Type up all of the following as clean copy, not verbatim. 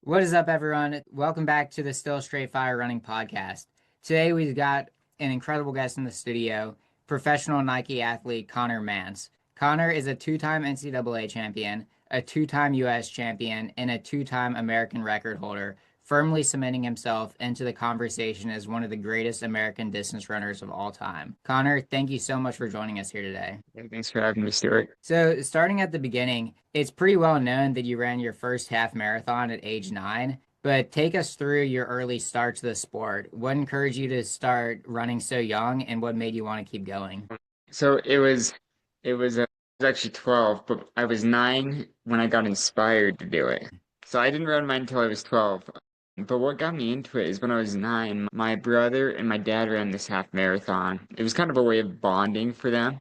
What is up, everyone? Welcome back to the StillStraightFire Running Podcast. Today, we've got an incredible guest in the studio, professional Nike athlete Conner Mantz. Conner is a two-time NCAA champion, a two-time U.S. champion, and a two-time American record holder, firmly cementing himself into the conversation as one of the greatest American distance runners of all time. Conner, thank you so much for joining us here today. Yeah, thanks for having me, Stuart. So, starting at the beginning, it's pretty well known that you ran your first half marathon at age 9, but take us through your early start to the sport. What encouraged you to start running so young, and what made you want to keep going? So I was actually 12, but I was 9 when I got inspired to do it. So I didn't run mine until I was 12. But what got me into it is when I was 9, my brother and my dad ran this half marathon. It was kind of a way of bonding for them.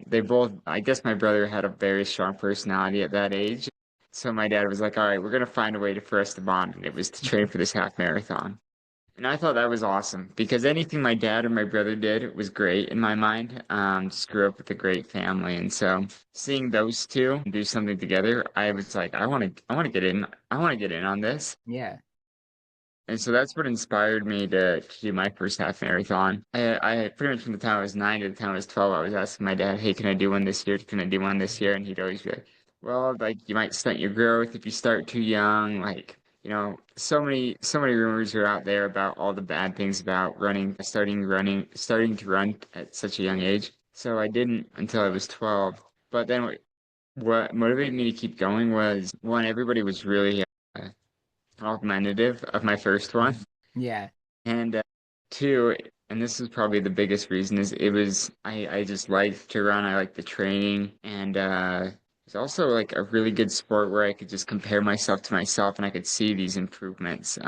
I guess my brother had a very strong personality at that age. So my dad was like, all right, we're going to find a way for us to bond. And it was to train for this half marathon. And I thought that was awesome because anything my dad or my brother did was great in my mind. Just grew up with a great family. And so seeing those two do something together, I was like, I want to get in. I want to get in on this. Yeah. And so that's what inspired me to do my first half marathon. I pretty much from the time I was 9 to the time I was 12, I was asking my dad, hey, can I do one this year? Can I do one this year? And he'd always be like, well, like you might stunt your growth if you start too young. Like, so many rumors are out there about all the bad things about starting to run at such a young age. So I didn't until I was 12. But then what motivated me to keep going was one, everybody was really augmentative of my first one. Yeah. And two, and this is probably the biggest reason, is I just liked to run. I liked the training. And it's also like a really good sport where I could just compare myself to myself and I could see these improvements.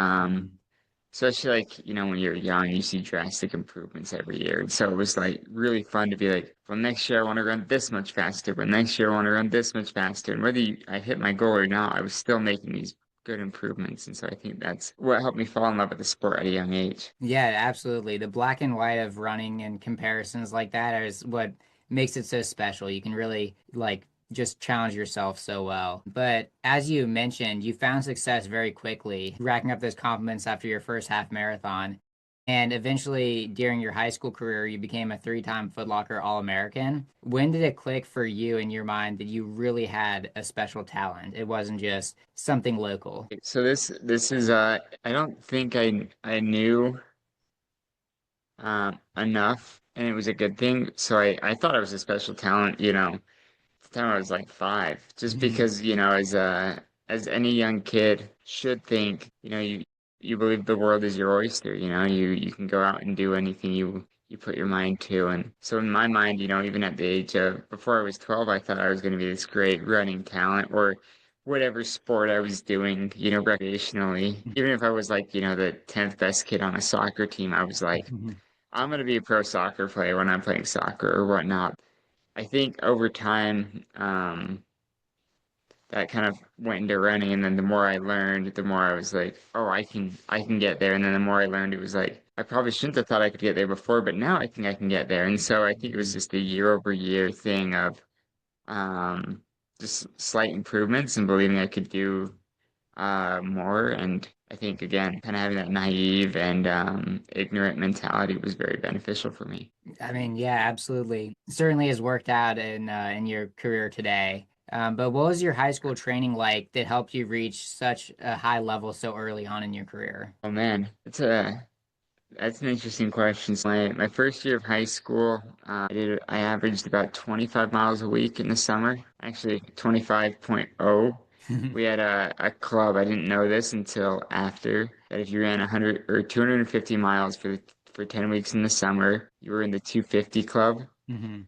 Especially like, when you're young, you see drastic improvements every year. And so it was like really fun to be like, well, next year I want to run this much faster, but next year I want to run this much faster. And I hit my goal or not, I was still making these good improvements. And so I think that's what helped me fall in love with the sport at a young age. Yeah, absolutely. The black and white of running and comparisons like that is what makes it so special. You can really just challenge yourself so well. But as you mentioned, you found success very quickly, racking up those compliments after your first half marathon. And eventually, during your high school career, you became a three-time Foot Locker All-American. When did it click for you in your mind that you really had a special talent? It wasn't just something local. So this is I don't think I knew enough, and it was a good thing. So I thought I was a special talent, at the time I was like 5, just because, as any young kid should think, you believe the world is your oyster, you can go out and do anything you put your mind to. And so in my mind, even at the age of before I was 12, I thought I was going to be this great running talent or whatever sport I was doing, recreationally. Even if I was like, the 10th best kid on a soccer team, I was like, I'm going to be a pro soccer player when I'm playing soccer or whatnot. I think over time, that kind of went into running, and then the more I learned, the more I was like, oh, I can get there. And then the more I learned, it was like I probably shouldn't have thought I could get there before, but now I think I can get there. And so I think it was just a year over year thing of just slight improvements and believing I could do more. And I think again, kind of having that naive and ignorant mentality was very beneficial for me. I mean, yeah, absolutely. Certainly has worked out in your career today. But what was your high school training like that helped you reach such a high level so early on in your career? Oh man, that's an interesting question. So my first year of high school, I averaged about 25 miles a week in the summer. Actually, 25.0. We had a club. I didn't know this until after that if you ran 100 or 250 miles for 10 weeks in the summer, you were in the 250 club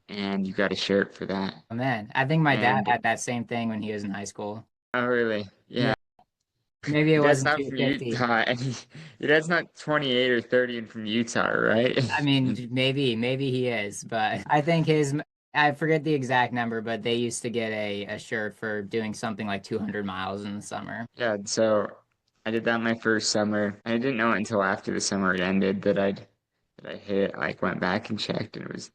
and you got a shirt for that. Oh man, I think my dad And had that same thing when he was in high school. oh really? Yeah, Yeah. maybe it Your dad's wasn't not from 250. Utah, and your dad's not 28 or 30 and from Utah, right? I mean, maybe he is, but I think I forget the exact number, but they used to get a shirt for doing something like 200 miles in the summer. Yeah, so I did that my first summer. I didn't know it until after the summer had ended that I hit it. Like went back and checked, and it was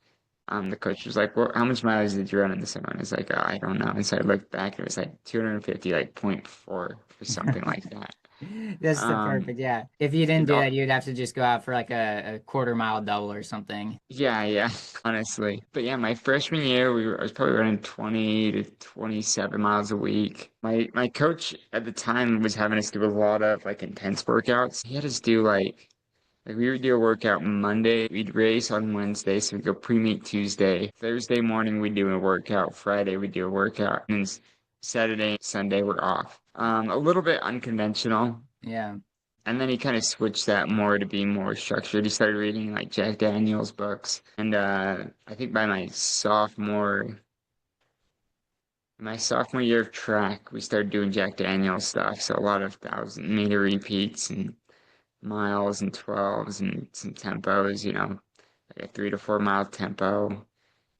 the coach was like, "Well, how much miles did you run in the summer?" And it's like, oh, I don't know. And so I looked back, and it was like 250, like .4 or something like that. That's the Um, perfect, yeah. If you didn't it do all, that, you'd have to just go out for like a quarter mile double or something. yeah, yeah, honestly. But yeah, my freshman year, I was probably running 20 to 27 miles a week. My coach at the time was having us do a lot of like intense workouts. He had us do like we would do a workout Monday, we'd race on Wednesday, so we'd go pre-meet Tuesday. Thursday morning we'd do a workout. Friday we'd do a workout. And then Saturday and Sunday we're off. A little bit unconventional. Yeah. And then he kind of switched that more to be more structured. He started reading like Jack Daniels books. And I think by my sophomore year of track, we started doing Jack Daniels stuff. So a lot of 1,000 meter repeats and miles and 12s and some tempos, like a 3 to 4 mile tempo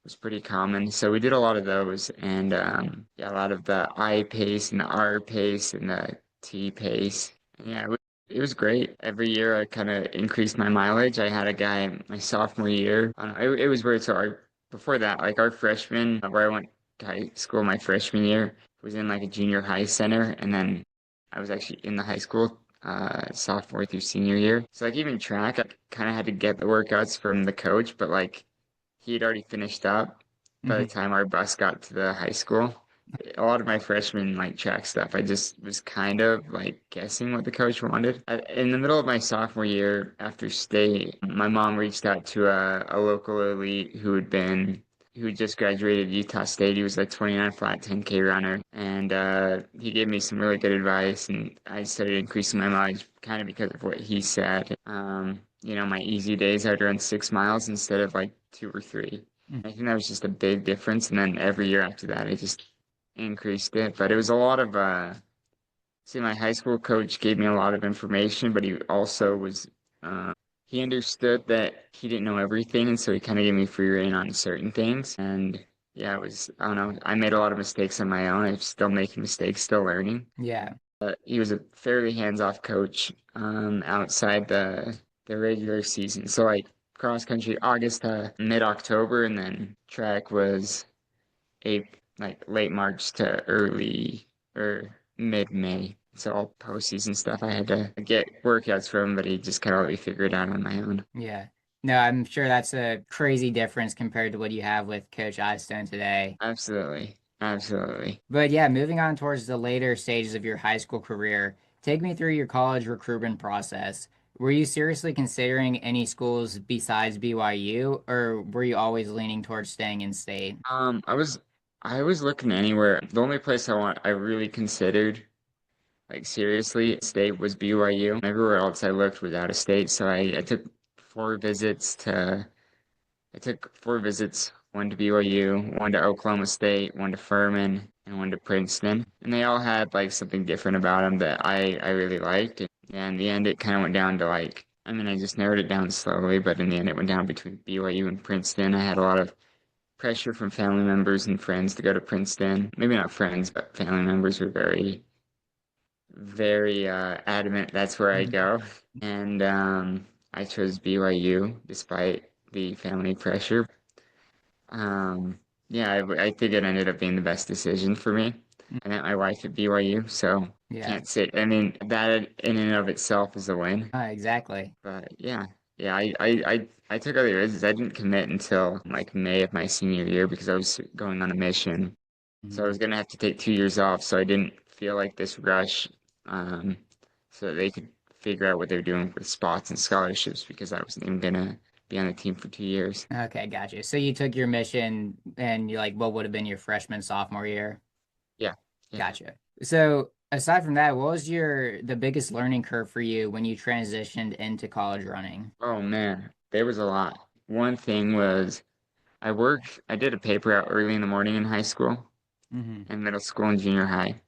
was pretty common. So we did a lot of those and yeah, a lot of the I pace and the R pace and the T pace. Yeah, it was great. Every year I kind of increased my mileage. I had a guy my sophomore year. It was weird. So before that, like our freshman, where I went to high school my freshman year, was in like a junior high center, and then I was actually in the high school sophomore through senior year. So like even track, I kind of had to get the workouts from the coach, but like he had already finished up by the Hmm. time our bus got to the high school. A lot of my freshman like track stuff, I just was kind of like guessing what the coach wanted. In the middle of my sophomore year after state, my mom reached out to a local elite who had just graduated Utah State. He was like 29 flat 10K runner, and he gave me some really good advice, and I started increasing my mileage kind of because of what he said. My easy days I'd run 6 miles instead of like two or three. I think that was just a big difference. And then every year after that, I just increased it. But it was a lot of, see, my high school coach gave me a lot of information, but he also he understood that he didn't know everything. And so he kind of gave me free rein on certain things. And yeah, I don't know, I made a lot of mistakes on my own. I'm still making mistakes, still learning. Yeah. He was a fairly hands-off coach, outside the regular season. So like cross country August to mid-October, and then track was a like late March to early or mid-May. So all postseason stuff I had to get workouts from, but he just kind of let me figure it out on my own. Yeah. No, I'm sure that's a crazy difference compared to what you have with Coach Eystone today. Absolutely. Absolutely. But yeah, moving on towards the later stages of your high school career, take me through your college recruitment process. Were you seriously considering any schools besides BYU, or were you always leaning towards staying in state? Um, I was I was looking anywhere. The only place I really considered like seriously, state was BYU. Everywhere else I looked was out of state. So I took 4 visits, one to BYU, one to Oklahoma State, one to Furman, and one to Princeton. And they all had like something different about them that I really liked. And in the end, it kind of went down to like, I mean, I just narrowed it down slowly, but in the end, it went down between BYU and Princeton. I had a lot of pressure from family members and friends to go to Princeton. Maybe not friends, but family members were very adamant that's where I Mhm. go. And I chose BYU despite the family pressure. Um, yeah, I think it ended up being the best decision for me. I met my wife at BYU, so Yeah, can't say, I mean, that in and of itself is a win. exactly. But yeah, I took other risks. I didn't commit until like May of my senior year because I was going on a mission. So I Mhm. was gonna have to take 2 years off, so I didn't feel like this rush, um, so that they could figure out what they're doing with spots and scholarships because I wasn't even gonna be on the team for 2 years. Okay, gotcha. So you took your mission and you like what would have been your freshman, sophomore year? Yeah, yeah. Gotcha. So aside from that, what was the biggest learning curve for you when you transitioned into college running? Oh man, there was a lot. One thing was I did a paper out early in the morning in high school Hmm. and middle school and junior high.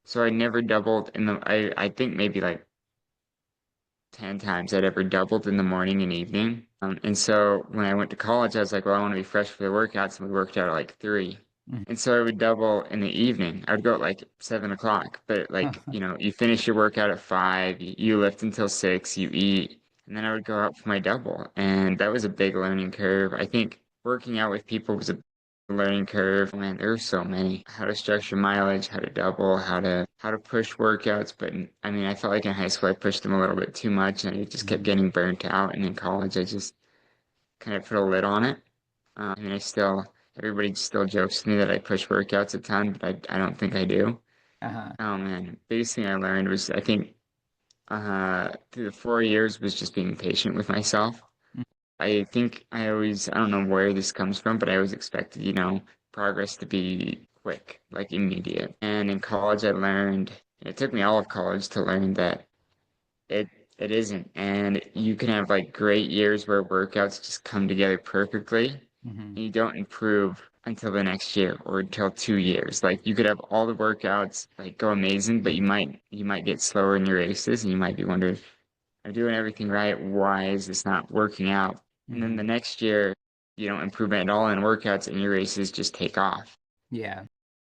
So I never doubled I think maybe like 10 times I'd ever doubled in the morning and evening. And so when I went to college, I was like, well, I want to be fresh for the workouts. And we worked out at like 3. And so I would double in the evening. I would go at like 7 o'clock, but like, you finish your workout at 5, you lift until 6, you eat, and then I would go out for my double. And that was a big learning curve. I think working out with people was a learning curve. Man, there were so many. How to structure mileage, how to double, how to push workouts. But I mean, I felt like in high school I pushed them a little bit too much, and I just kept Mhm. getting burnt out. And in college, I just kind of put a lid on it. I mean, everybody still jokes to me that I push workouts a ton, but I don't think I do. Uh-huh. Oh man, biggest thing I learned was I think through the 4 years was just being patient with myself. I think I don't know where this comes from, but I always expected, progress to be quick, like immediate. And in college, it took me all of college to learn that it it isn't. And you can have like great years where workouts just come together perfectly, Mm-hmm. and you don't improve until the next year or until 2 years. Like you could have all the workouts like go amazing, but you might get slower in your races, and you might be wondering, I'm doing everything right. Why is this not working out? And then Mm-hmm. the next year, you don't improve at all in workouts, and your races just take off. Yeah.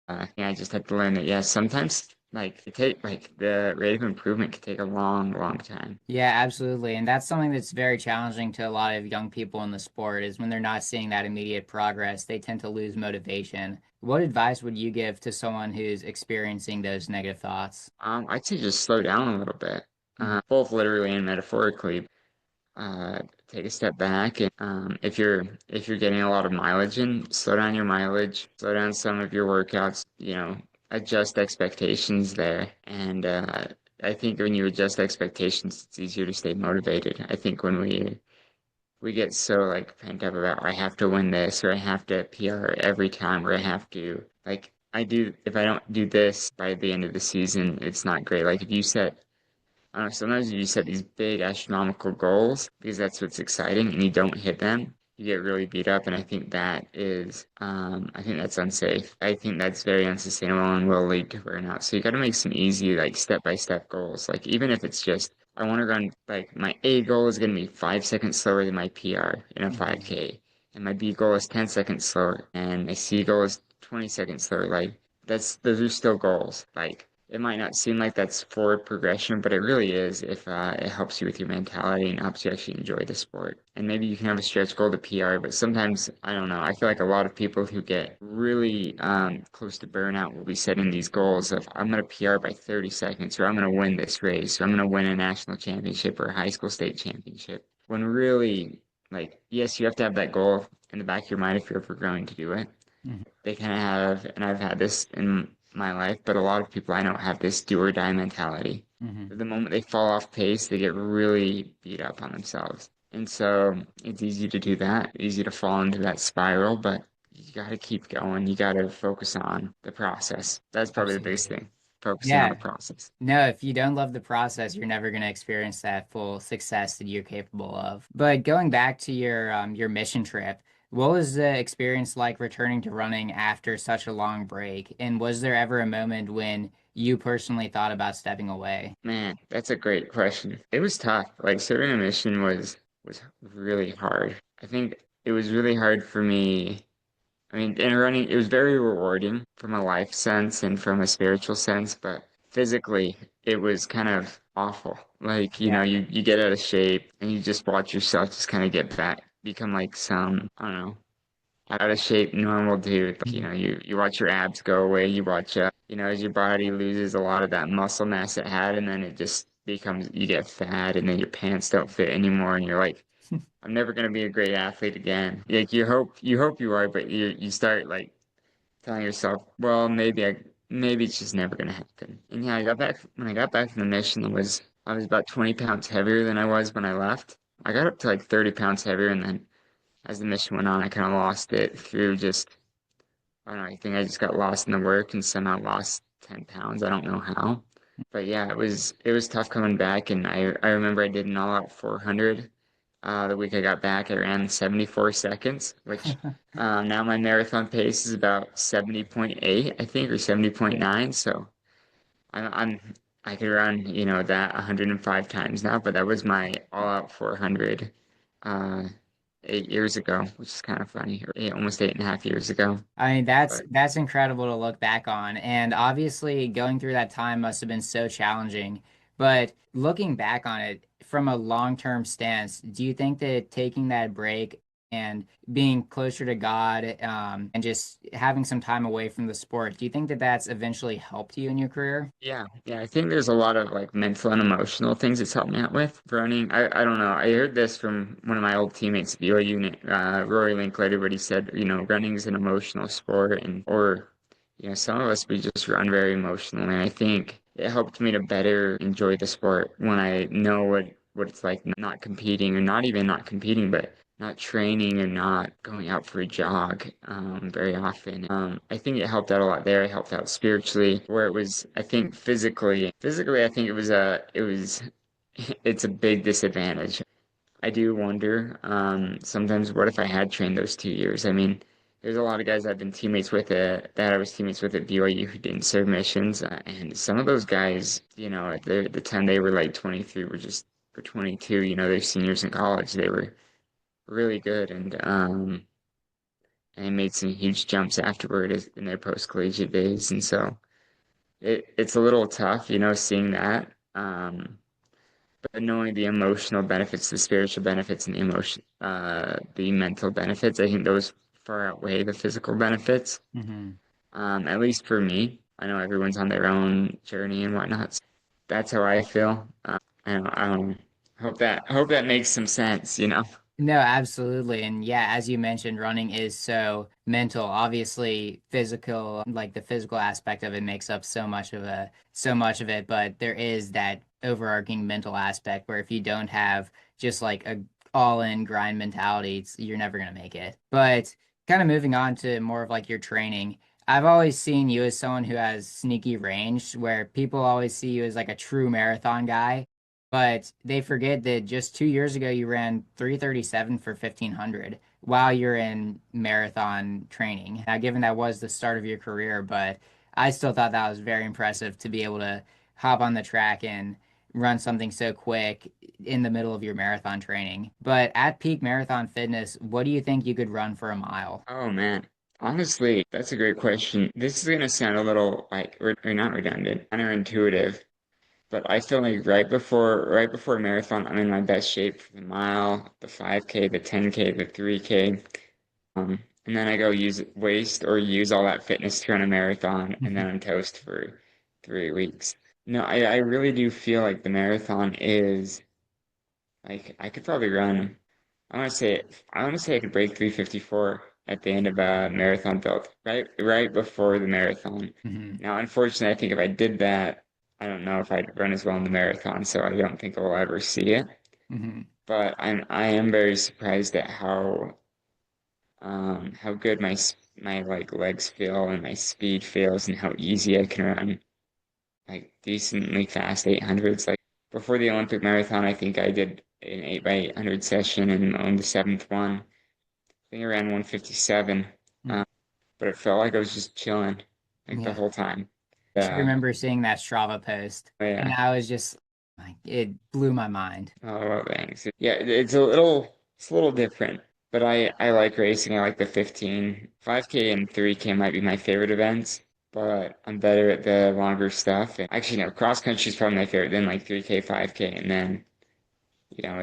Yeah, I just had to learn that. Yeah, sometimes like the rate of improvement can take a long, long time. Yeah, absolutely. And that's something that's very challenging to a lot of young people in the sport is when they're not seeing that immediate progress, they tend to lose motivation. What advice would you give to someone who's experiencing those negative thoughts? I'd say just slow down a little bit, Mhm. both literally and metaphorically. uh, Take a step back and if you're getting a lot of mileage in, slow down your mileage, slow down some of your workouts, adjust expectations there. And I think when you adjust expectations, it's easier to stay motivated. I think when we get so like pent up about I have to win this or I have to PR every time or I have to like I do if I don't do this by the end of the season, it's not great. Like if you set sometimes you set these big astronomical goals because that's what's exciting and you don't hit them, you get really beat up. And I think that's unsafe. I think that's very unsustainable and will lead to burnout. So you got to make some easy, like step-by-step goals. Like even if it's just, I want to run, like my A goal is going to be 5 seconds slower than my PR in a Mhm. 5K. And my B goal is 10 seconds slower. And my C goal is 20 seconds slower. Like those are still goals. Like it might not seem like that's forward progression, but it really is if it helps you with your mentality and helps you actually enjoy the sport. And maybe you can have a stretch goal to PR, but sometimes, I don't know, I feel like a lot of people who get really close to burnout will be setting these goals of, I'm going to PR by 30 seconds, or I'm going to win this race, or I'm going to win a national championship or a high school state championship. When really, like, yes, you have to have that goal in the back of your mind if you're ever going to do it. Mhm. They kind of have, and I've had this in my life, but a lot of people I know have this do or die mentality. Mhm. The moment they fall off pace, they get really beat up on themselves. And so it's easy to do that, easy to fall into that spiral, but you got to keep going. You got to focus on the process. That's probably the biggest Absolutely. thing, focusing on the Yeah. process. No, if you don't love the process, you're never going to experience that full success that you're capable of. But going back to your mission trip, what was the experience like returning to running after such a long break? And was there ever a moment when you personally thought about stepping away? Man, that's a great question. It was tough. Like serving a mission was really hard. I think it was really hard for me. I mean, in running, it was very rewarding from a life sense and from a spiritual sense, but physically, it was kind of awful. Like, Yeah. you get out of shape and you just watch yourself just kind of get back, become like some, I don't know, out of shape normal dude. Like, Mhm. you watch your abs go away, you watch, as your body loses a lot of that muscle mass it had, and then it just becomes, you get fat and then your pants don't fit anymore, and you're like, I'm never gonna be a great athlete again. Like you hope you are, but you start like telling yourself, well, maybe it's just never gonna happen. And yeah, when I got back from the mission, I was about 20 pounds heavier than I was when I left. I got up to like 30 pounds heavier, and then as the mission went on, I kind of lost it through just I don't know. I think I just got lost in the work and somehow lost 10 pounds. I don't know how. But yeah, it was tough coming back, and I remember I did an all-out 400 the week I got back. I ran 74 seconds, which now my marathon pace is about 70.8, I think, or 70.9. So I'm I could run, that 105 times now, but that was my all-out 400 uh 8 years ago, which is kind of funny, or almost 8.5 years ago. I mean, But that's incredible to look back on. And obviously going through that time must have been so challenging. But looking back on it from a long-term stance, do you think that taking that break and being closer to God, and just having some time away from the sport. Do you think that that's eventually helped you in your career? Yeah, I think there's a lot of like mental and emotional things it's helped me out with running. I don't know. I heard this from one of my old teammates at BYU, Rory Linklater, but he said, running is an emotional sport, some of us we just run very emotionally. And I think it helped me to better enjoy the sport when I know what it's like not competing, or not even not competing, but not training and not going out for a jog very often. I think it helped out a lot there. It helped out spiritually, where it was, I think physically, I think it's a big disadvantage. I do wonder sometimes what if I had trained those 2 years? I mean, there's a lot of guys I've been teammates with that I was teammates with at BYU who didn't serve missions, and some of those guys, at the time they were like 23, or 22, they're seniors in college. They were really good, and made some huge jumps afterward in their post collegiate days, and so it's a little tough, seeing that. But knowing the emotional benefits, the spiritual benefits, and the mental benefits, I think those far outweigh the physical benefits. Hmm. At least for me. I know everyone's on their own journey and whatnot. So that's how I feel. I don't hope that makes some sense. No, absolutely. And yeah, as you mentioned, running is so mental. Obviously, physical, like the physical aspect of it makes up so much of it, but there is that overarching mental aspect where if you don't have just like a all-in grind mentality, you're never gonna make it. But kind of moving on to more of like your training, I've always seen you as someone who has sneaky range, where people always see you as like a true marathon guy. But they forget that just 2 years ago you ran 3:37 for 1500 while you're in marathon training. Now, given that was the start of your career, but I still thought that was very impressive to be able to hop on the track and run something so quick in the middle of your marathon training. But at peak marathon fitness, what do you think you could run for a mile? Oh man. Honestly, that's a great question. This is gonna sound a little like or not redundant, counterintuitive. But I feel like right before a marathon, I'm in my best shape for the mile, the 5K, the 10K, the 3K. And then I go use all that fitness to run a marathon, and then I'm toast for 3 weeks. No, I really do feel like the marathon is like I could probably run. I want to say I could break 3:54 at the end of a marathon build, right before the marathon. Hmm. Now, unfortunately, I think if I did that, I don't know if I'd run as well in the marathon, so I don't think I'll ever see it. Hmm. But I am very surprised at how good my like legs feel and my speed feels and how easy I can run like decently fast 800s. Like before the Olympic marathon, I think I did an 8x800 session and on the seventh one, I think I ran 157. Um, but it felt like I was just chilling like the Yeah. whole time. I remember seeing that Strava post, and Yeah. I was just like, it blew my mind. Oh, well, thanks. Yeah, it's a little different, but I like racing. I like the 15, 5K and 3K might be my favorite events, but I'm better at the longer stuff. And actually, no, cross country is probably my favorite, then like 3K, 5K, and then, you know,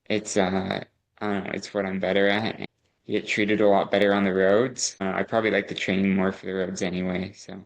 it's I don't know, it's what I'm better at. And you get treated a lot better on the roads. I probably like the training more for the roads anyway, so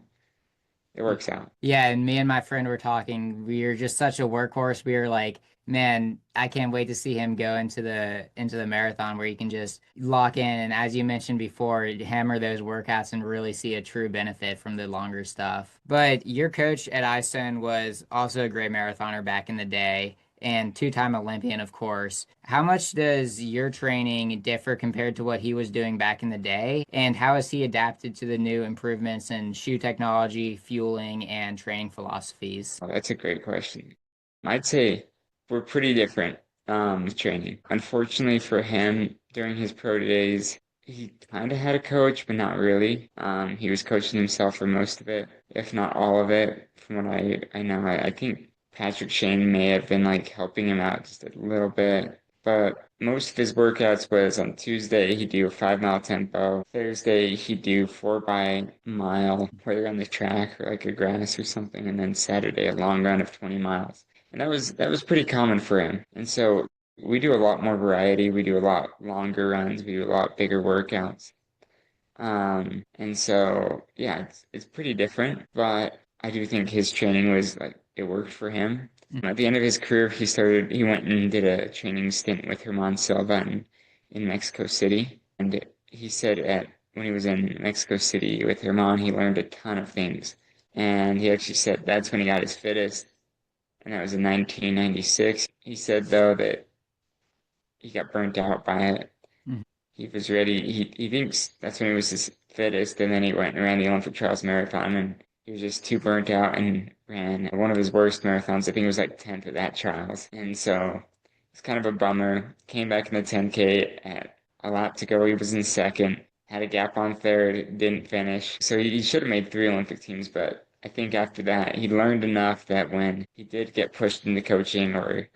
it works out. Yeah, and me and my friend were talking. We were just such a workhorse. We were like, man, I can't wait to see him go into the marathon where he can just lock in and, as you mentioned before, hammer those workouts and really see a true benefit from the longer stuff. But your coach at Eiston was also a great marathoner back in the day and two-time Olympian, of course. How much does your training differ compared to what he was doing back in the day? And how has he adapted to the new improvements in shoe technology, fueling, and training philosophies? Oh, that's a great question. I'd say we're pretty different with training. Unfortunately for him, during his pro days, he kind of had a coach, but not really. He was coaching himself for most of it, if not all of it. From what I know, I think Patrick Shane may have been like helping him out just a little bit. But most of his workouts was on Tuesday, he'd do a 5 mile tempo. Thursday, he'd do 4 by mile, whether on the track or like a grass or something. And then Saturday, a long run of 20 miles. And that was pretty common for him. And so We do a lot more variety. We do a lot longer runs. We do a lot bigger workouts. And so yeah, it's pretty different, but I do think his training was like it worked for him. At the end of his career, he went and did a training stint with Herman Silva in Mexico City. And he said when he was in Mexico City with Herman, he learned a ton of things. And he actually said that's when he got his fittest, and that was in 1996. He said though that he got burnt out by it. He was ready. He thinks that's when he was his fittest, and then he went and ran the Olympic Trials Marathon, and he was just too burnt out and ran one of his worst marathons. I think it was like 10th at that trials, and so it's kind of a bummer. Came back in the 10K at a lap to go. He was in second, had a gap on third, didn't finish. So he should have made 3 Olympic teams, but I think after that he learned enough that when he did get pushed into coaching or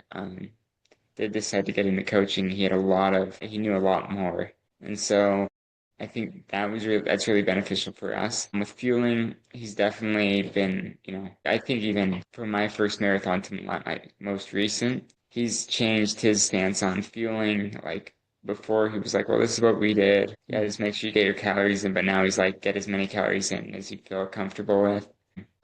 did decide to get into coaching, he knew a lot more. And so I think that's really beneficial for us. With fueling, he's definitely been, I think even from my first marathon to my most recent, he's changed his stance on fueling. Like before he was like, well, this is what we did. Yeah, just make sure you get your calories in. But now he's like, get as many calories in as you feel comfortable with.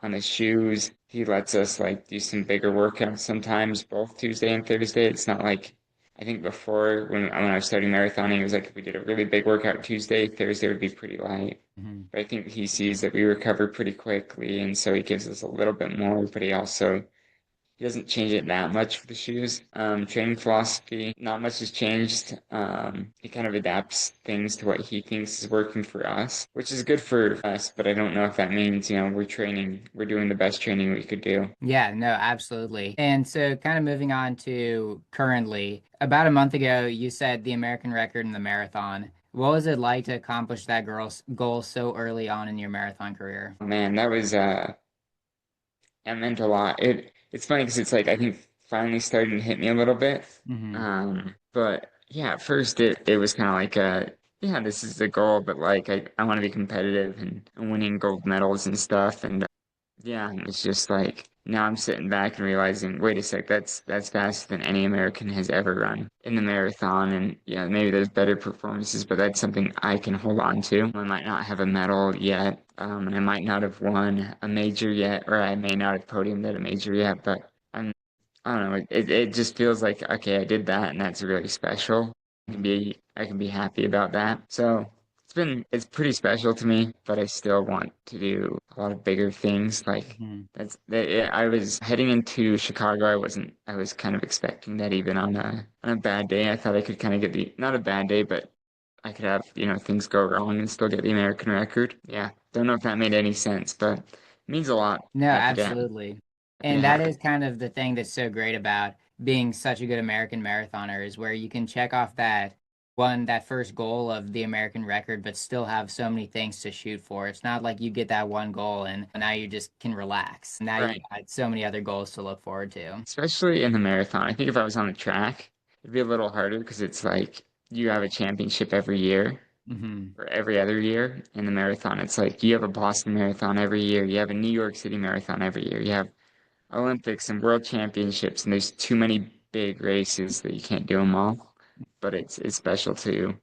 On his shoes, he lets us like do some bigger workouts sometimes, both Tuesday and Thursday. It's not like I think before when I was starting marathoning, it was like if we did a really big workout Tuesday, Thursday would be pretty light. But I think he sees that we recover pretty quickly, and so he gives us a little bit more, but he doesn't change it that much for the shoes. Training philosophy, not much has changed. He kind of adapts things to what he thinks is working for us, which is good for us, but I don't know if that means, we're doing the best training we could do. Yeah, no, absolutely. And so, kind of moving on to currently, about a month ago, you said the American record in the marathon. What was it like to accomplish that goal so early on in your marathon career? Man, that meant a lot. It's funny because it's like I think finally starting to hit me a little bit. Hmm. But yeah, at first it was kind of like yeah, this is the goal, but like I want to be competitive and winning gold medals and stuff. And yeah, it's just like now I'm sitting back and realizing, wait a sec, that's faster than any American has ever run in the marathon. And yeah, maybe there's better performances, but that's something I can hold on to. I might not have a medal yet, and I might not have won a major yet, or I may not have podiumed at a major yet, but I don't know, it just feels like okay, I did that, and that's really special. I can be happy about that. So it's pretty special to me, but I still want to do a lot of bigger things. Like Hmm. I was heading into Chicago. I was kind of expecting that even on a bad day. I thought I could kind of get not a bad day, but I could have, things go wrong and still get the American record. Yeah. Don't know if that made any sense, but it means a lot. No, absolutely. Happy to And that have it. is kind of the thing that's so great about being such a good American marathoner is where you can check off that first goal of the American record, but still have so many things to shoot for. It's not like you get that one goal and now you just can relax. Now you've Right. got so many other goals to look forward to. Especially in the marathon. I think if I was on the track, it'd be a little harder because it's like you have a championship every year Hmm. or every other year. In the marathon, it's like you have a Boston Marathon every year, you have a New York City Marathon every year, you have Olympics and World Championships, and there's too many big races that you can't do them all. But it's special too.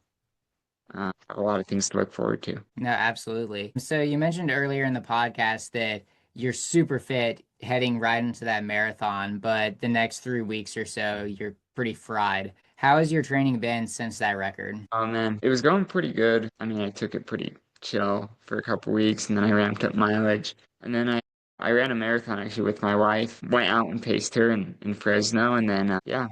A lot of things to look forward to. No, absolutely. So you mentioned earlier in the podcast that you're super fit heading right into that marathon, but the next 3 weeks or so, you're pretty fried. How has your training been since that record? Oh man, it was going pretty good. I mean, I took it pretty chill for a couple weeks, and then I ramped up mileage, and then I ran a marathon actually with my wife. Went out and paced her in Fresno, and then yeah,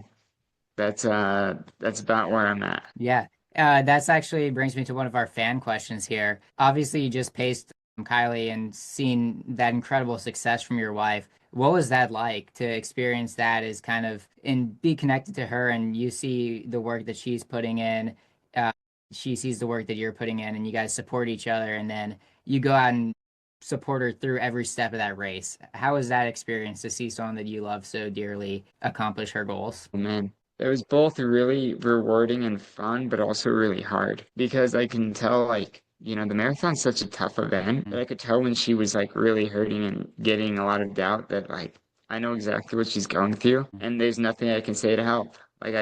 that's about where I'm at. Yeah, that's actually brings me to one of our fan questions here. Obviously, you just paced Kylie and seen that incredible success from your wife. What was that like to experience that as kind of and be connected to her and you see the work that she's putting in, uh, she sees the work that you're putting in, and you guys support each other, and then you go out and support her through every step of that race. How was that experience to see someone that you love so dearly accomplish her goals? Oh, man, it was both really rewarding and fun, but also really hard because I can tell like. The marathon's such a tough event that I could tell when she was like really hurting and getting a lot of doubt that like I know exactly what she's going through and there's nothing I can say to help. Like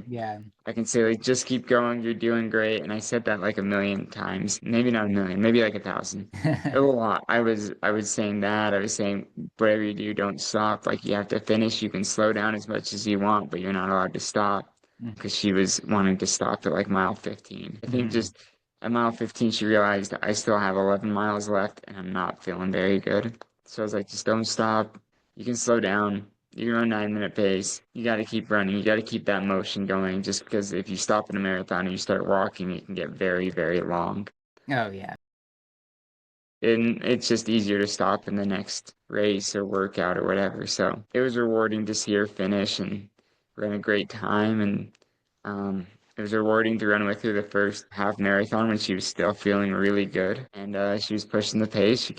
Yeah. I can say like just keep going, you're doing great. And I said that like a million times. Maybe not a million, maybe like 1,000. A lot. I was saying that. I was saying whatever you do, don't stop. Like you have to finish. You can slow down as much as you want, but you're not allowed to stop. Because she was wanting to stop at like mile 15. I think Mhm. just at mile 15 she realized I still have 11 miles left and I'm not feeling very good. So I was like, just don't stop. You can slow down. You can run 9-minute pace. You got to keep running. You got to keep that motion going just because if you stop in a marathon and you start walking, it can get very, very long. Oh yeah. And it's just easier to stop in the next race or workout or whatever. So it was rewarding to see her finish and run a great time. And it was rewarding to run with her the first half marathon when she was still feeling really good. And she was pushing the pace.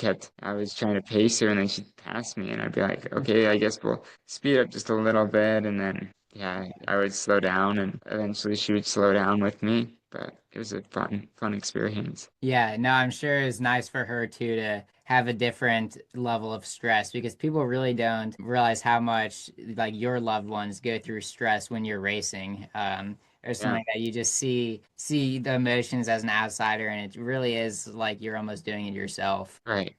I was trying to pace her and then she'd pass me. And I'd be like, okay, I guess we'll speed up just a little bit. And then, yeah, I would slow down and eventually she would slow down with me. But it was a fun experience. Yeah, no, I'm sure it's nice for her too to have a different level of stress because people really don't realize how much like your loved ones go through stress when you're racing. Or something Yeah, like that. You just see the emotions as an outsider, and it really is like you're almost doing it yourself. right.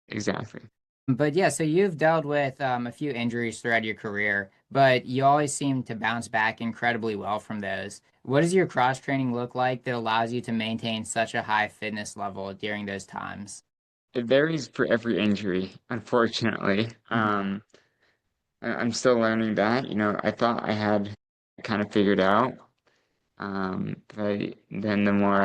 Exactly. But yeah, so you've dealt with a few injuries throughout your career, but you always seem to bounce back incredibly well from those. What does your cross training look like that allows you to maintain such a high fitness level during those times? It varies for every injury, unfortunately. Mhm. I'm still learning that. I thought I had kind of figured out. But then the more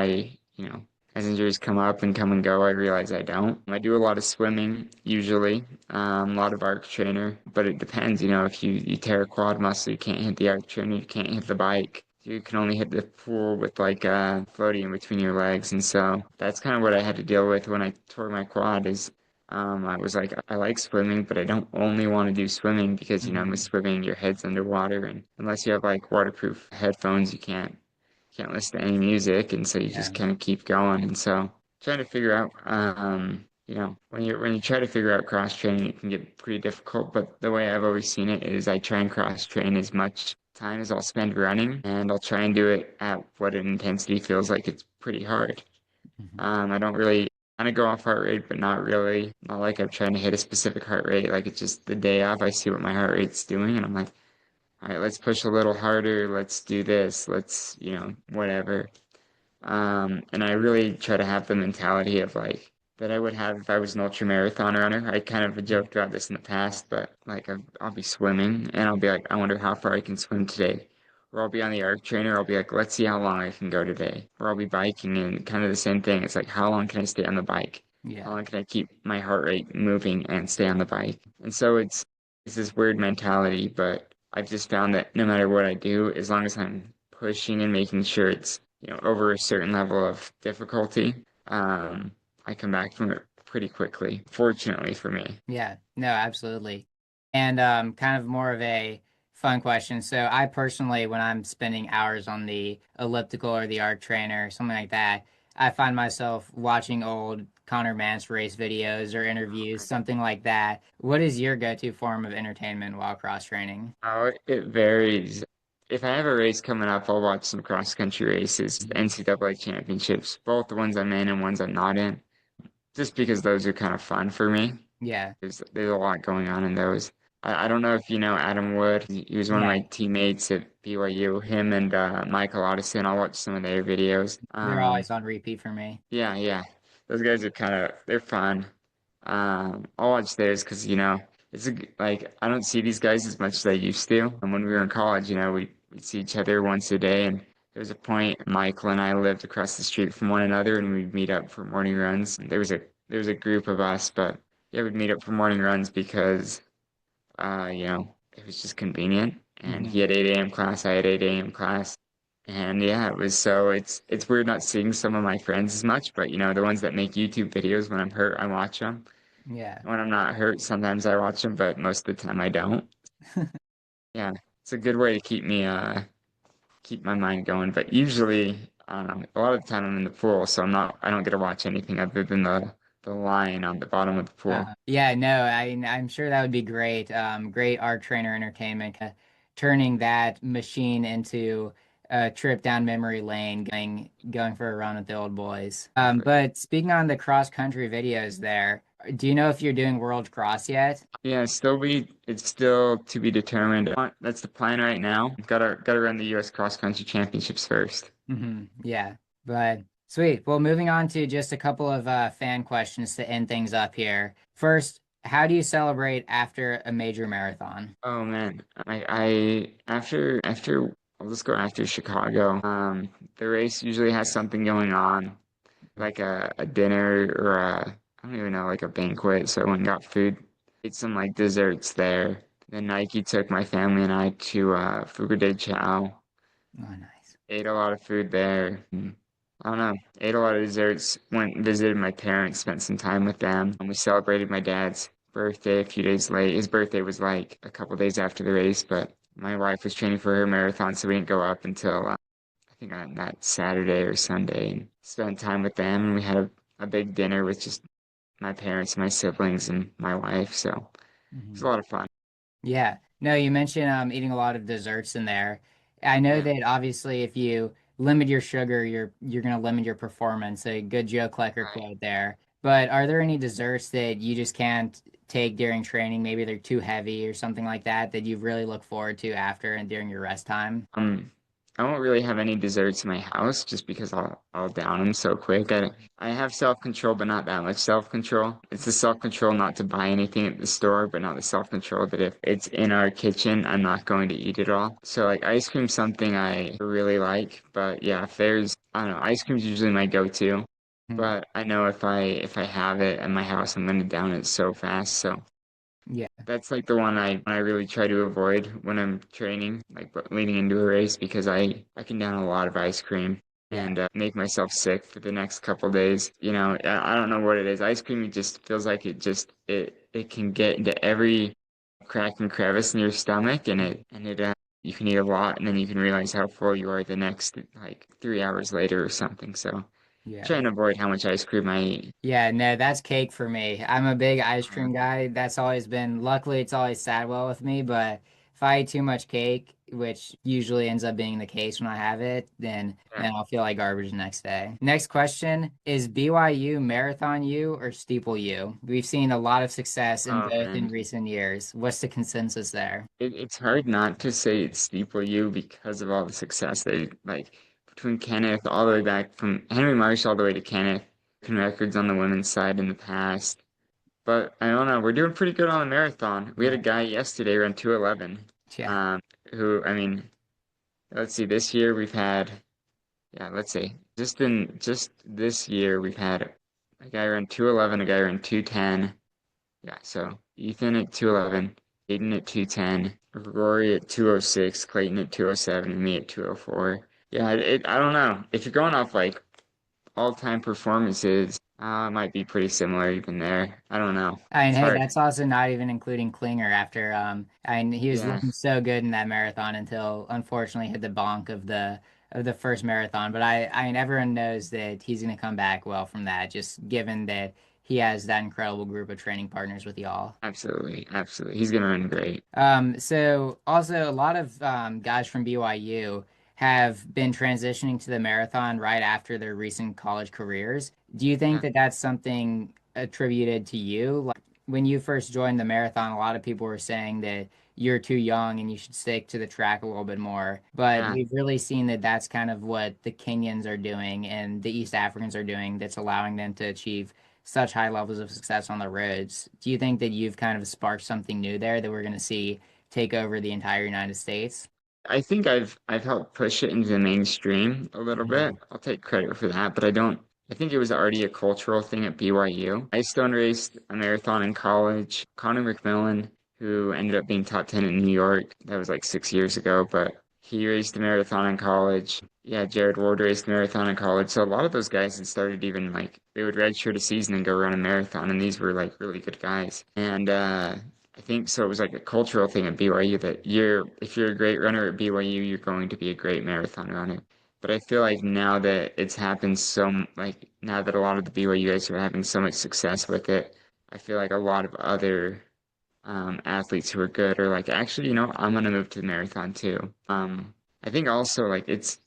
as injuries come up and come and go, I realize I don't. I do a lot of swimming usually, a lot of arc trainer, but it depends. If you tear a quad muscle, you can't hit the arc trainer, you can't hit the bike. You can only hit the pool with like floaty in between your legs, and so that's kind of what I had to deal with when I tore my quad. Is I was like, I like swimming, but I don't only want to do swimming because with Mhm. swimming, your head's underwater, and unless you have like waterproof headphones, you can't listen to any music, and so you Yeah. just kind of keep going. And so trying to figure out, when you try to figure out cross training, it can get pretty difficult. But the way I've always seen it is I try and cross train as much time as I'll spend running, and I'll try and do it at what an intensity feels like it's pretty hard. Mhm. I don't really kind of go off heart rate, but not really. Not like I'm trying to hit a specific heart rate. Like it's just the day off, I see what my heart rate's doing, and I'm like, all right, let's push a little harder. Let's do this. Let's, whatever. And I really try to have the mentality of like that I would have if I was an ultra marathon runner. I kind of joked about this in the past, but like I'll be swimming and I'll be like, I wonder how far I can swim today. Or I'll be on the arc trainer. I'll be like, let's see how long I can go today. Or I'll be biking and kind of the same thing. It's like, how long can I stay on the bike? How Yeah. long can I keep my heart rate moving and stay on the bike? And so it's this weird mentality, but I've just found that no matter what I do, as long as I'm pushing and making sure it's over a certain level of difficulty, I come back from it pretty quickly, fortunately for me. Yeah, no, absolutely. And kind of more of a fun question. So I personally, when I'm spending hours on the elliptical or the arc trainer, something like that, I find myself watching old Conner Mantz race videos or interviews, something like that. What is your go-to form of entertainment while cross training? Oh, it varies. If I have a race coming up, I'll watch some cross country races, Mhm. NCAA championships, both the ones I'm in and ones I'm not in, just because those are kind of fun for me. Yeah, There's a lot going on in those. I don't know if you know Adam Wood. He was one of yeah, my teammates at BYU. Him and Michael Addison. I'll watch some of their videos. they're always on repeat for me. Yeah, yeah. Those guys are they're fun. I'll watch theirs because, like, I don't see these guys as much as I used to. And when we were in college, we'd see each other once a day. And there was a point, Michael and I lived across the street from one another and we'd meet up for morning runs. And there was a group of us, but yeah, we'd meet up for morning runs because, it was just convenient. And he Hmm. had 8 a.m. class, I had 8 a.m. class. And yeah, it's weird not seeing some of my friends as much, but the ones that make YouTube videos when I'm hurt, I watch them. Yeah. When I'm not hurt, sometimes I watch them, but most of the time I don't. Yeah, it's a good way to keep my mind going. But usually, I don't know, a lot of the time I'm in the pool, so I don't get to watch anything other than the line on the bottom of the pool. Yeah, no, I'm sure that would be great. Great art trainer entertainment. turning that machine into a trip down memory lane, going for a run with the old boys. But speaking on the cross country videos there, do you know if you're doing World Cross yet? Yeah, it's still to be determined. That's the plan right now. Gotta run the US Cross Country Championships first. Yeah, but sweet. Well, moving on to just a couple of fan questions to end things up here. First, how do you celebrate after a major marathon? Oh man, I after I'll just go after Chicago. The race usually has something going on, like a dinner or I don't even know, like a banquet. So I went and got food, ate some like desserts there. Then Nike took my family and I to Fuga de Chao. Oh, nice. Ate a lot of food there. I don't know. Ate a lot of desserts. Went and visited my parents. Spent some time with them. And we celebrated my dad's birthday a few days late. His birthday was like a couple days after the race, but my wife was training for her marathon, so we didn't go up until I think on that Saturday or Sunday. And spent time with them. And we had a big dinner with just my parents, my siblings, and my wife. So it was Mhm. a lot of fun. Yeah. No, you mentioned eating a lot of desserts in there. I know Yeah. that obviously if you limit your sugar, you're gonna limit your performance. A good Joe Klecker Right. quote there. But are there any desserts that you just can't take during training? Maybe they're too heavy or something like that that you really look forward to after and during your rest time? I won't really have any desserts in my house just because I'll down them so quick. I have self-control, but not that much self-control. It's the self-control not to buy anything at the store, but not the self-control that if it's in our kitchen, I'm not going to eat it all. So like ice cream's something I really like, but yeah, if there's I don't know, ice cream's usually my go-to. Hmm. But I know if I have it at my house, I'm gonna down it so fast. So Yeah. that's like the one I really try to avoid when I'm training, like leading into a race, because I can down a lot of ice cream Yeah. and make myself sick for the next couple days. You know, I don't know what it is. Ice cream, it just feels like it can get into every crack and crevice in your stomach, and it you can eat a lot, and then you can realize how full you are the next like 3 hours later or something. So Yeah. try and avoid how much ice cream I eat. Yeah, no, that's cake for me. I'm a big ice cream guy. That's always been, luckily, it's always sat well with me. But if I eat too much cake, which usually ends up being the case when I have it, then Yeah. man, I'll feel like garbage the next day. Next question is BYU Marathon U or Steeple U? We've seen a lot of success in Oh both in man. recent years. What's the consensus there? It's hard not to say it's Steeple U because of all the success they like between Kenneth all the way back from Henry Marsh all the way to Kenneth, broken records on the women's side in the past. But I don't know, we're doing pretty good on the marathon. We had a Yeah. guy yesterday run 2:11, Yeah. um, who I mean, let's see, this year we've had yeah, let's see, just this year we've had a guy run 2:11, a guy run 2:10. Yeah, so Ethan at 2:11, Aiden at 2:10, Rory at 2:06, Clayton at 2:07, and me at 2:04. Yeah, I don't know. If you're going off like all-time performances, it might be pretty similar even there. I don't know. I mean, It's hey, hard. that's also not even including Klinger after I mean, he was Yeah, looking so good in that marathon until unfortunately hit the bonk of the first marathon. But I mean everyone knows that he's gonna come back well from that, just given that he has that incredible group of training partners with y'all. absolutely, absolutely. He's gonna run great. So also a lot of guys from BYU have been transitioning to the marathon right after their recent college careers. Do you think Yeah, that that's something attributed to you? Like when you first joined the marathon, a lot of people were saying that you're too young and you should stick to the track a little bit more. But yeah. we've really seen that that's kind of what the Kenyans are doing and the East Africans are doing that's allowing them to achieve such high levels of success on the roads. Do you think that you've kind of sparked something new there that we're going to see take over the entire United States? I think I've helped push it into the mainstream a little bit. Mhm. I'll take credit for that, but I don't. I think it was already a cultural thing at BYU. I stone raced a marathon in college. Conner McMillan, who ended up being top 10 in New York, that was like 6 years ago, but he raced a marathon in college. Yeah, Jared Ward raced a marathon in college. So a lot of those guys had started even like they would redshirt a season and go run a marathon, and these were like really good guys. And I think so. It was like a cultural thing at BYU that if you're a great runner at BYU, you're going to be a great marathon runner. But I feel like now that it's happened like now that a lot of the BYU guys are having so much success with it, I feel like a lot of other athletes who are good are like, actually, I'm gonna move to the marathon too. I think also like it's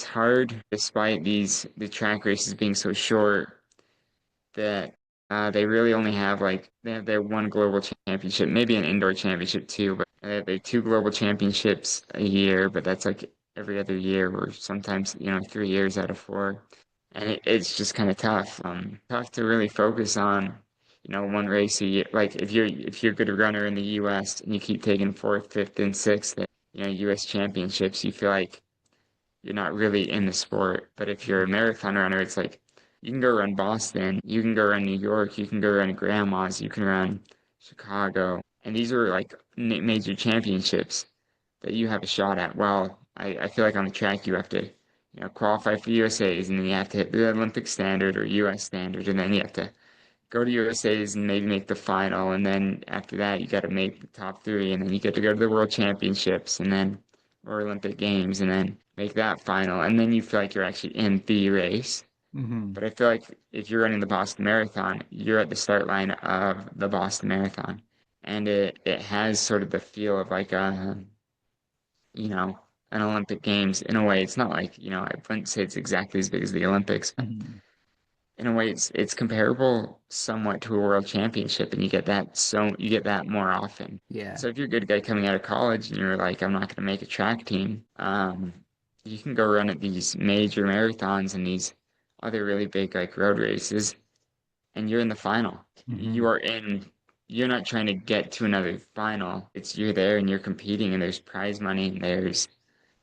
hard despite the track races being so short that they really only have like they have their one global championship, maybe an indoor championship too, but they have their two global championships a year, but that's like every other year or sometimes 3 years out of four. And it's just kind of tough. Tough to really focus on, one race a year. Like if you're a good runner in the US and you keep taking fourth, fifth, and sixth at, US championships, you feel like you're not really in the sport. But if you're a marathon runner, it's like you can go run Boston, you can go run New York, you can go run Grandma's, you can run Chicago. And these are like major championships that you have a shot at. Well, I feel like on the track you have to, qualify for USA's and then you have to hit the Olympic standard or US standard and then you have to go to USA's and maybe make the final. And then after that, you got to make the top three and then you get to go to the World Championships and then or Olympic Games and then make that final. And then you feel like you're actually in the race. Mm-hmm. But I feel like if you're running the Boston Marathon, you're at the start line of the Boston Marathon. And it has sort of the feel of like you know, an Olympic Games in a way. It's not like, I wouldn't say it's exactly as big as the Olympics, but Mm-hmm. in a way it's comparable somewhat to a world championship and you get that more often. Yeah. So if you're a good guy coming out of college and you're like, I'm not gonna make a track team, you can go run at these major marathons and these other really big like road races and you're in the final. Mm-hmm. You're not trying to get to another final. It's you're there and you're competing and there's prize money and there's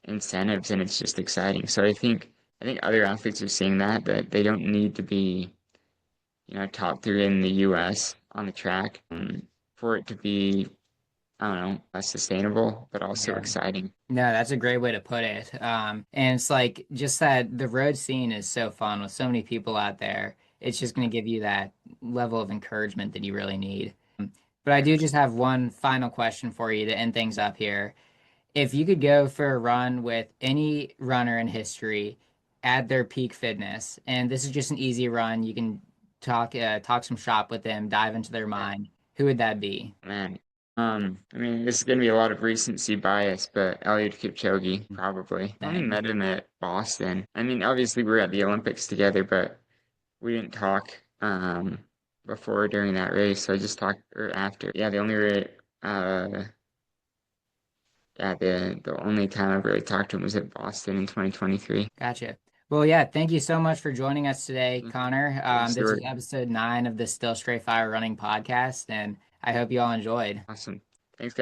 incentives and it's just exciting. So I think other athletes are seeing that they don't need to be, top three in the US on the track for it to be, I don't know, sustainable, but also Yeah. exciting. No, that's a great way to put it. And it's like just that the road scene is so fun with so many people out there. It's just going to give you that level of encouragement that you really need. But I do just have one final question for you to end things up here. If you could go for a run with any runner in history at their peak fitness, and this is just an easy run, you can talk some shop with them, dive into their Yeah, mind. Who would that be? man. I mean, this is gonna be a lot of recency bias, but Eliud Kipchoge, probably. I only Dang. met him at Boston. I mean, obviously we were at the Olympics together, but we didn't talk before or during that race. So I just talked or after. Yeah, the only time I really talked to him was at Boston in 2023. Gotcha. Well, yeah, thank you so much for joining us today, Yeah, Connor. thanks, This is Stuart. episode 9 of the Still Straight Fire Running Podcast, and I hope you all enjoyed. Awesome. Thanks, guys.